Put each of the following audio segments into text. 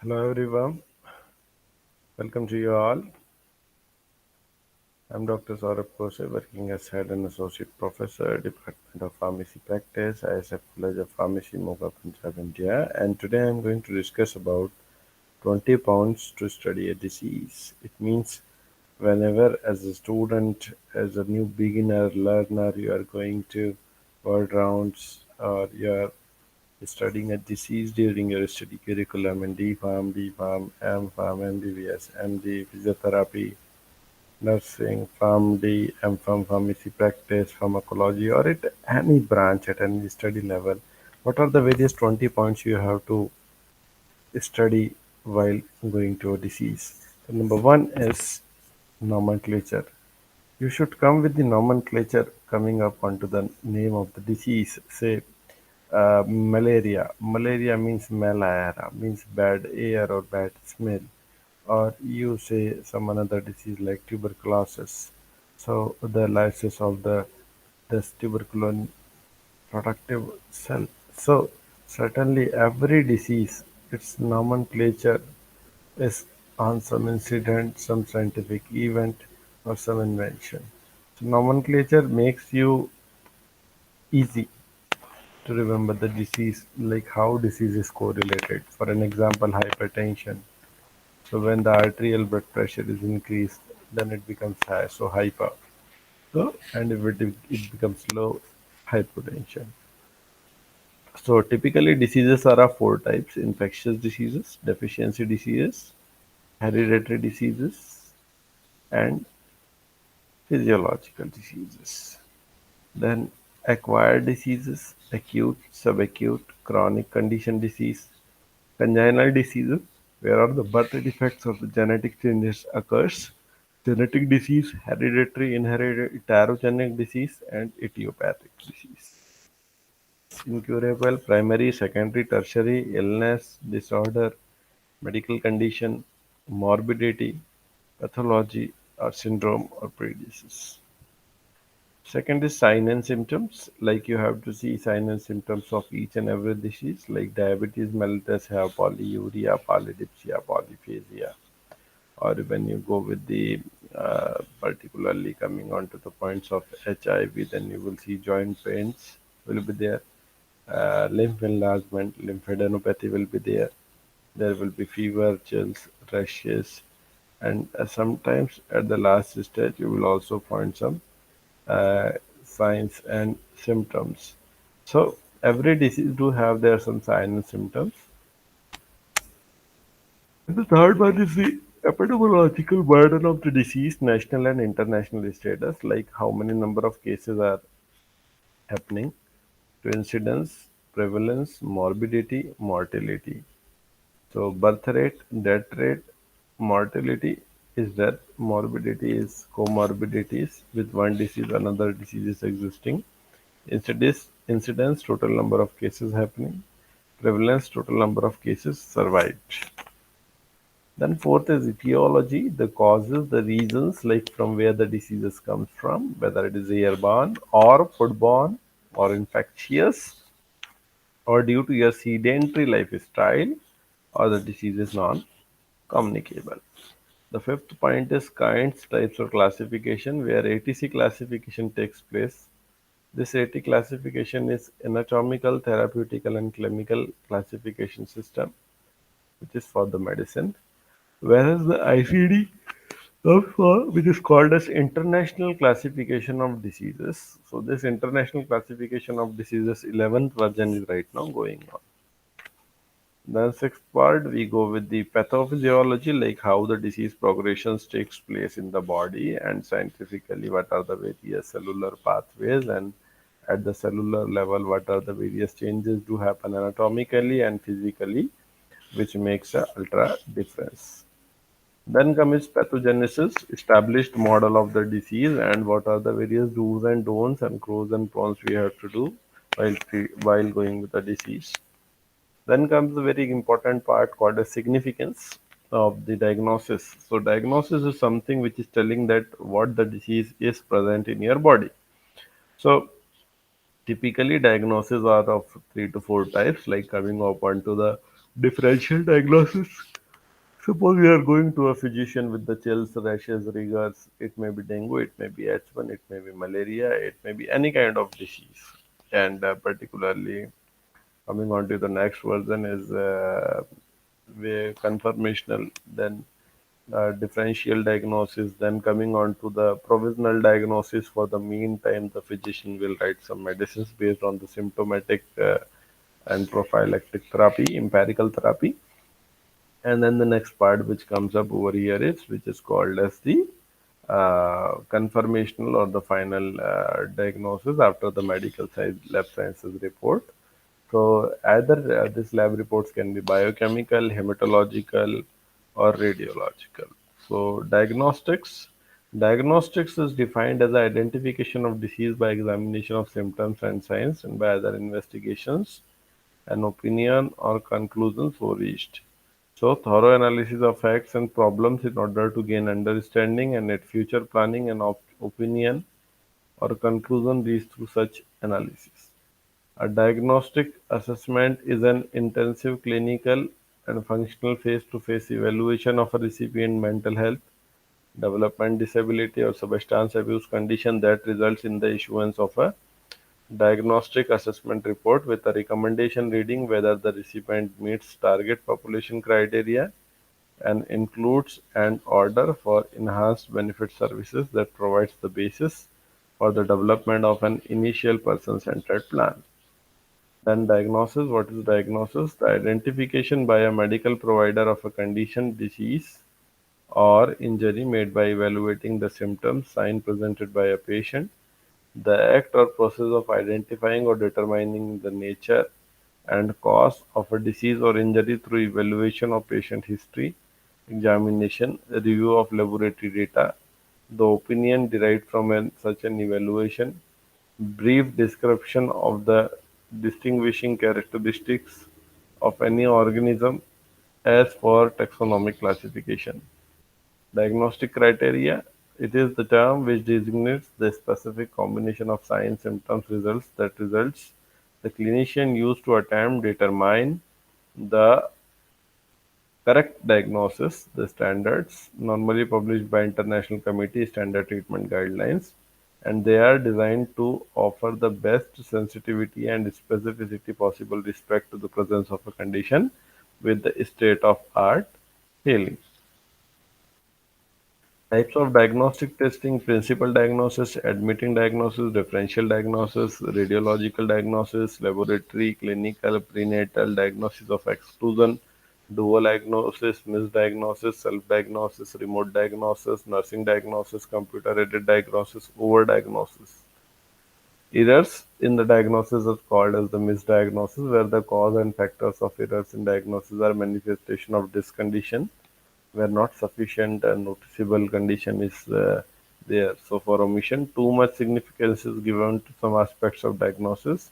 Hello everyone, welcome to you all. I'm Dr. Saurabh Kose, working as Head and Associate Professor, Department of Pharmacy Practice, ISF College of Pharmacy, Moga, Punjab, India. And today I'm going to discuss about 20 pounds to study a disease. It means whenever as a student, as a new beginner learner, you are going to world rounds or you are studying a disease during your study curriculum in D-Pharm, D-Pharm, M-Pharm, MBBS, MD, physiotherapy, nursing, PharmD, M-Pharm, pharmacy practice, pharmacology, or at any branch at any study level. What are the various 20 points you have to study while going to a disease? So number one is nomenclature. You should come with the nomenclature coming up onto the name of the disease. Say malaria. Malaria means malaria, means bad air or bad smell. Or you say some another disease like tuberculosis. So the lysis of the this tuberculin productive cell. So certainly every disease, its nomenclature is on some incident, some scientific event, or some invention. So nomenclature makes you easy to remember the disease, like how disease is correlated. For an example, hypertension. So when the arterial blood pressure is increased, then it becomes high, so hyper. So and if it becomes low, hypotension. So typically diseases are of four types: infectious diseases, deficiency diseases, hereditary diseases, and physiological diseases. Then acquired diseases, acute, subacute, chronic condition disease, congenital diseases, where are the birth defects or the genetic changes occurs, genetic disease, hereditary, inherited, heterogenic disease, and idiopathic disease. Incurable, primary, secondary, tertiary, illness, disorder, medical condition, morbidity, pathology, or syndrome or prejudice. Second is sign and symptoms. Like you have to see sign and symptoms of each and every disease. Like diabetes mellitus have polyuria, polydipsia, polyphasia. Or when you go with the particularly coming on to the points of HIV, then you will see joint pains will be there. Lymph enlargement, lymphadenopathy will be there. There will be fever, chills, rashes, and sometimes at the last stage you will also find some uh, signs and symptoms. So every disease do have their some signs and symptoms. And the third one is the epidemiological burden of the disease, national and international status, like how many number of cases are happening, to incidence, prevalence, morbidity, mortality. So birth rate, death rate, mortality is death, morbidity is comorbidities with one disease, another disease is existing. Incidence, total number of cases happening. Prevalence, total number of cases survived. Then fourth is etiology, the causes, the reasons, like from where the diseases comes from, whether it is airborne or foodborne or infectious or due to your sedentary lifestyle or the disease is non-communicable. The fifth point is kinds, types or classification, where ATC classification takes place. This AT classification is anatomical, therapeutical, and clinical classification system, which is for the medicine. Whereas the ICD comes for, which is called as International Classification of Diseases. So this International Classification of Diseases 11th version is right now going on. Then sixth part, we go with the pathophysiology, like how the disease progressions takes place in the body, and scientifically what are the various cellular pathways, and at the cellular level what are the various changes do happen anatomically and physically, which makes a ultra difference. Then comes pathogenesis, established model of the disease, and what are the various do's and don'ts and pros and cons we have to do while going with the disease. Then comes the very important part called as significance of the diagnosis. So diagnosis is something which is telling that what the disease is present in your body. So typically diagnoses are of three to four types, like coming up onto the differential diagnosis. Suppose we are going to a physician with the chills, rashes, rigors. It may be dengue, it may be H1, it may be malaria, it may be any kind of disease. And particularly coming on to the next version is conformational, then differential diagnosis, then coming on to the provisional diagnosis. For the meantime, the physician will write some medicines based on the symptomatic and prophylactic therapy, empirical therapy. And then the next part which comes up over here is which is called as the confirmational or the final diagnosis after the medical science, lab sciences report. So either these lab reports can be biochemical, hematological, or radiological. So diagnostics is defined as the identification of disease by examination of symptoms and signs and by other investigations, an opinion or conclusion so reached. So thorough analysis of facts and problems in order to gain understanding and at future planning and opinion or conclusion reached through such analysis. A diagnostic assessment is an intensive clinical and functional face-to-face evaluation of a recipient's mental health, development disability, or substance abuse condition that results in the issuance of a diagnostic assessment report with a recommendation reading whether the recipient meets target population criteria and includes an order for enhanced benefit services that provides the basis for the development of an initial person-centered plan. Then diagnosis. What is diagnosis? The identification by a medical provider of a condition, disease, or injury made by evaluating the symptoms, sign presented by a patient. The act or process of identifying or determining the nature and cause of a disease or injury through evaluation of patient history, examination, review of laboratory data, the opinion derived from such an evaluation, brief description of the distinguishing characteristics of any organism as for taxonomic classification. Diagnostic criteria. It is the term which designates the specific combination of signs, symptoms, results that results the clinician used to attempt determine the correct diagnosis. The standards normally published by International Committee Standard Treatment Guidelines, and they are designed to offer the best sensitivity and specificity possible respect to the presence of a condition with the state of art healing. Types of diagnostic testing: principal diagnosis, admitting diagnosis, differential diagnosis, radiological diagnosis, laboratory, clinical, prenatal, diagnosis of exclusion, dual diagnosis, misdiagnosis, self-diagnosis, remote diagnosis, nursing diagnosis, computer-aided diagnosis, over-diagnosis. Errors in the diagnosis is called as the misdiagnosis, where the cause and factors of errors in diagnosis are manifestation of this condition where not sufficient and noticeable condition is there. So for omission, too much significance is given to some aspects of diagnosis.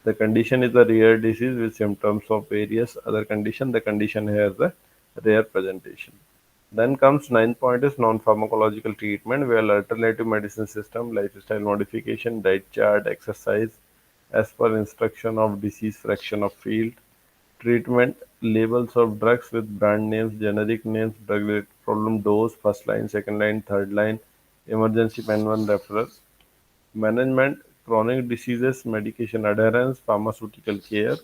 The condition is a rare disease with symptoms of various other condition. The condition has a rare presentation. Then comes ninth point is non-pharmacological treatment, where alternative medicine system, lifestyle modification, diet chart, exercise, as per instruction of disease fraction of field, treatment, labels of drugs with brand names, generic names, drug-related problem, dose, first line, second line, third line, emergency pen 1 referral, management, chronic diseases, medication adherence, pharmaceutical care,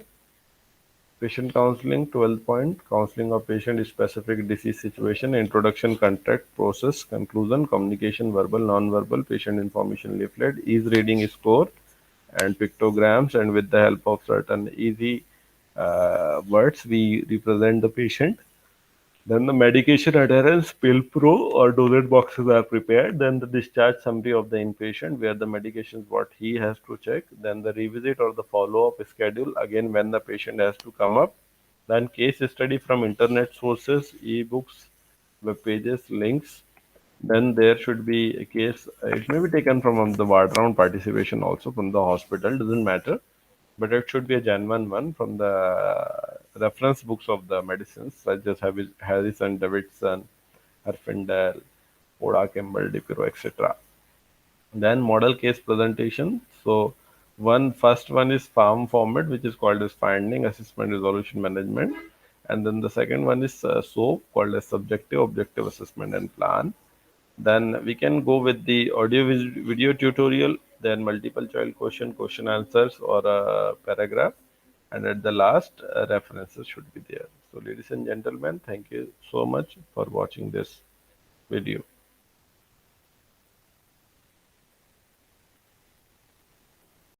patient counseling, 12 point, counseling of patient specific disease situation, introduction, contact, process, conclusion, communication, verbal, non-verbal, patient information leaflet, ease reading score, and pictograms, and with the help of certain easy words we represent the patient. Then the medication adherence pill pro or dosage boxes are prepared. Then the discharge summary of the inpatient where the medications what he has to check. Then the revisit or the follow up schedule again when the patient has to come up. Then case study from internet sources, e-books, web pages, links. Then there should be a case. It may be taken from the ward round participation also from the hospital. Doesn't matter, but it should be a genuine one from the reference books of the medicines such as Harrison, Davidson, Herfindahl, Oda, Campbell, DiPiro, etc. Then model case presentation. So first one is farm format, which is called as finding, assessment, resolution, management. And then the second one is SOAP, called as subjective objective assessment and plan. Then we can go with the audio video tutorial, then multiple choice question answers, or a paragraph, and at the last references should be there. So ladies and gentlemen, thank you so much for watching this video.